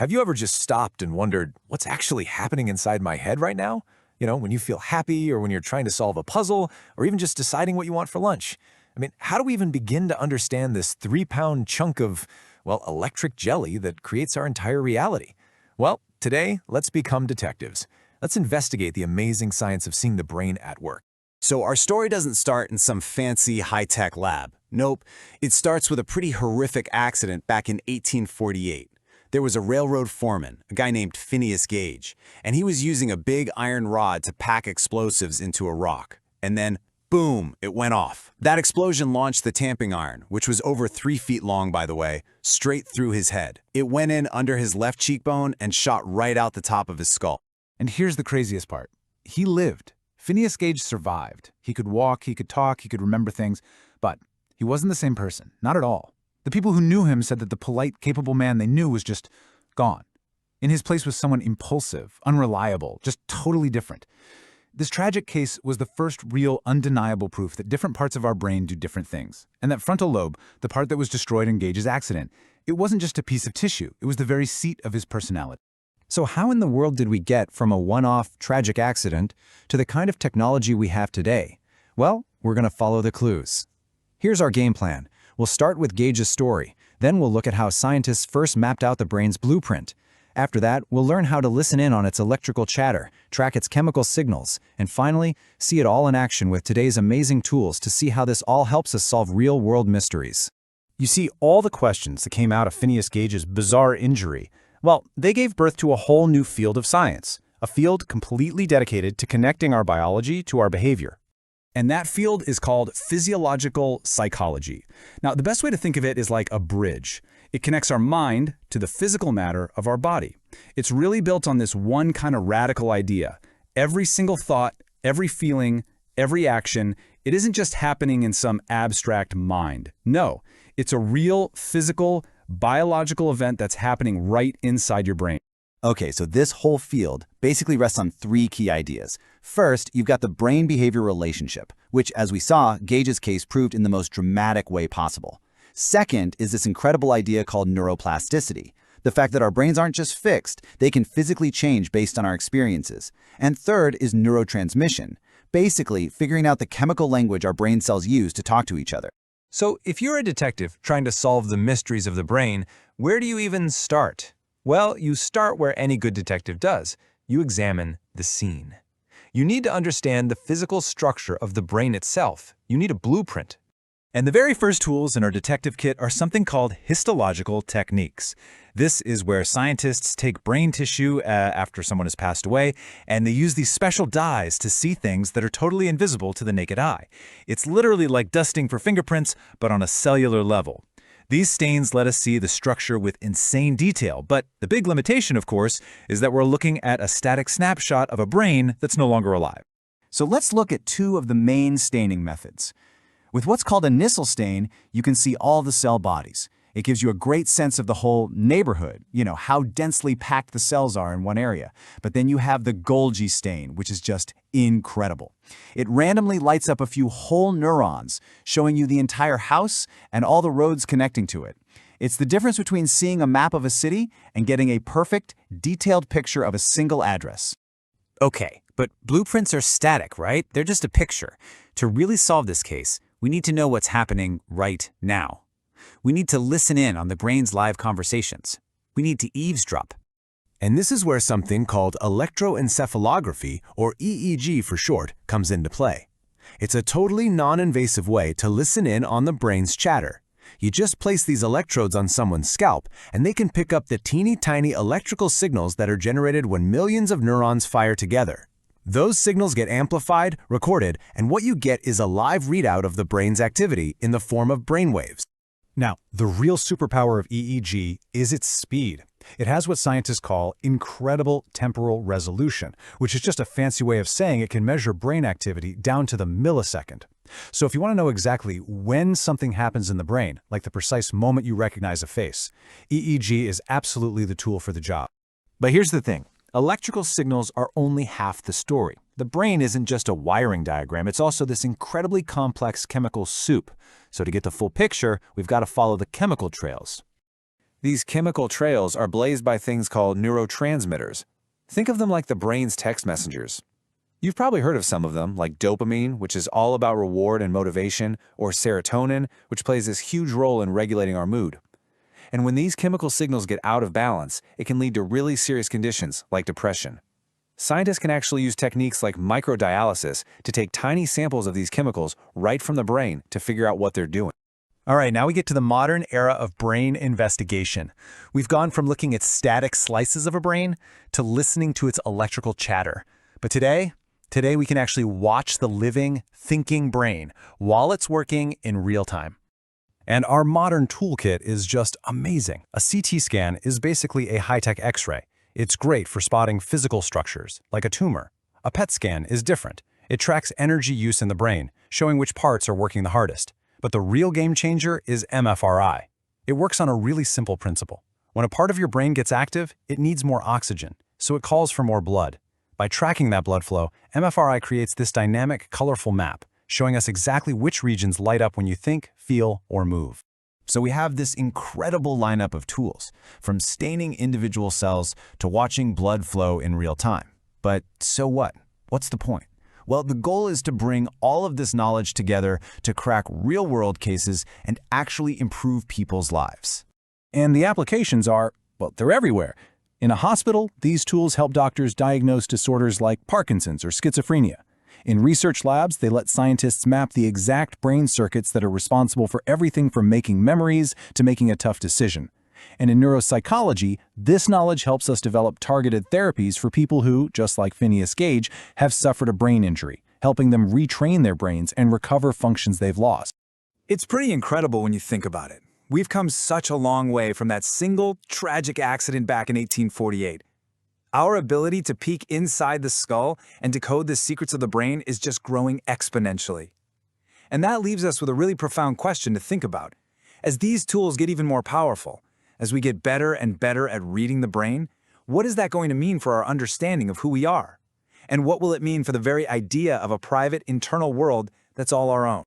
Have you ever just stopped and wondered what's actually happening inside my head right now? When you feel happy or when you're trying to solve a puzzle or even just deciding what you want for lunch. How do we even begin to understand this 3-pound chunk of, electric jelly that creates our entire reality? Well, today, let's become detectives. Let's investigate the amazing science of seeing the brain at work. So our story doesn't start in some fancy high-tech lab. Nope, it starts with a pretty horrific accident back in 1848. There was a railroad foreman, a guy named Phineas Gage, and he was using a big iron rod to pack explosives into a rock. And then, boom, it went off. That explosion launched the tamping iron, which was over 3 feet long, by the way, straight through his head. It went in under his left cheekbone and shot right out the top of his skull. And here's the craziest part. He lived. Phineas Gage survived. He could walk, he could talk, he could remember things, but he wasn't the same person, not at all. The people who knew him said that the polite, capable man they knew was just gone. In his place was someone impulsive, unreliable, just totally different. This tragic case was the first real, undeniable proof that different parts of our brain do different things. And that frontal lobe, the part that was destroyed in Gage's accident, it wasn't just a piece of tissue, it was the very seat of his personality. So how in the world did we get from a one-off, tragic accident to the kind of technology we have today? Well, we're going to follow the clues. Here's our game plan. We'll start with Gage's story. Then we'll look at how scientists first mapped out the brain's blueprint. After that, we'll learn how to listen in on its electrical chatter, track its chemical signals, and finally, see it all in action with today's amazing tools to see how this all helps us solve real-world mysteries. You see, all the questions that came out of Phineas Gage's bizarre injury, well, they gave birth to a whole new field of science, a field completely dedicated to connecting our biology to our behavior. And that field is called Physiological Psychology. Now, the best way to think of it is like a bridge. It connects our mind to the physical matter of our body. It's really built on this one kind of radical idea. Every single thought, every feeling, every action, it isn't just happening in some abstract mind. No, it's a real, physical, biological event that's happening right inside your brain. Okay, so this whole field basically rests on 3 key ideas. First, you've got the brain-behavior relationship, which, as we saw, Gage's case proved in the most dramatic way possible. Second is this incredible idea called neuroplasticity, the fact that our brains aren't just fixed, they can physically change based on our experiences. And third is neurotransmission, basically figuring out the chemical language our brain cells use to talk to each other. So if you're a detective trying to solve the mysteries of the brain, where do you even start? Well, you start where any good detective does. You examine the scene. You need to understand the physical structure of the brain itself. You need a blueprint. And the very first tools in our detective kit are something called histological techniques. This is where scientists take brain tissue after someone has passed away, and they use these special dyes to see things that are totally invisible to the naked eye. It's literally like dusting for fingerprints, but on a cellular level. These stains let us see the structure with insane detail, but the big limitation, of course, is that we're looking at a static snapshot of a brain that's no longer alive. So let's look at 2 of the main staining methods. With what's called a Nissl stain, you can see all the cell bodies. It gives you a great sense of the whole neighborhood, how densely packed the cells are in one area. But then you have the Golgi stain, which is just incredible. It randomly lights up a few whole neurons, showing you the entire house and all the roads connecting to it. It's the difference between seeing a map of a city and getting a perfect, detailed picture of a single address. Okay, but blueprints are static, right? They're just a picture. To really solve this case, we need to know what's happening right now. We need to listen in on the brain's live conversations. We need to eavesdrop. And this is where something called Electroencephalography, or EEG for short, comes into play. It's a totally non-invasive way to listen in on the brain's chatter. You just place these electrodes on someone's scalp, and they can pick up the teeny-tiny electrical signals that are generated when millions of neurons fire together. Those signals get amplified, recorded, and what you get is a live readout of the brain's activity in the form of brainwaves. Now, the real superpower of EEG is its speed. It has what scientists call incredible temporal resolution, which is just a fancy way of saying it can measure brain activity down to the millisecond. So if you want to know exactly when something happens in the brain, like the precise moment you recognize a face, EEG is absolutely the tool for the job. But here's the thing. Electrical signals are only half the story. The brain isn't just a wiring diagram, it's also this incredibly complex chemical soup. So to get the full picture, we've got to follow the chemical trails. These chemical trails are blazed by things called neurotransmitters. Think of them like the brain's text messengers. You've probably heard of some of them, like dopamine, which is all about reward and motivation, or serotonin, which plays this huge role in regulating our mood. And when these chemical signals get out of balance, it can lead to really serious conditions like depression. Scientists can actually use techniques like microdialysis to take tiny samples of these chemicals right from the brain to figure out what they're doing. All right, now we get to the modern era of brain investigation. We've gone from looking at static slices of a brain to listening to its electrical chatter. But today we can actually watch the living, thinking brain while it's working in real time. And our modern toolkit is just amazing. A CT scan is basically a high-tech X-ray. It's great for spotting physical structures, like a tumor. A PET scan is different. It tracks energy use in the brain, showing which parts are working the hardest. But the real game changer is MFRI. It works on a really simple principle. When a part of your brain gets active, it needs more oxygen, so it calls for more blood. By tracking that blood flow, MFRI creates this dynamic, colorful map, showing us exactly which regions light up when you think, feel, or move. So we have this incredible lineup of tools, from staining individual cells to watching blood flow in real time. But so what? What's the point? Well, the goal is to bring all of this knowledge together to crack real-world cases and actually improve people's lives. And the applications are, well, they're everywhere. In a hospital, these tools help doctors diagnose disorders like Parkinson's or schizophrenia. In research labs, they let scientists map the exact brain circuits that are responsible for everything from making memories to making a tough decision. And in neuropsychology, this knowledge helps us develop targeted therapies for people who, just like Phineas Gage, have suffered a brain injury, helping them retrain their brains and recover functions they've lost. It's pretty incredible when you think about it. We've come such a long way from that single, tragic accident back in 1848. Our ability to peek inside the skull and decode the secrets of the brain is just growing exponentially. And that leaves us with a really profound question to think about. As these tools get even more powerful, as we get better and better at reading the brain, what is that going to mean for our understanding of who we are? And what will it mean for the very idea of a private, internal world that's all our own?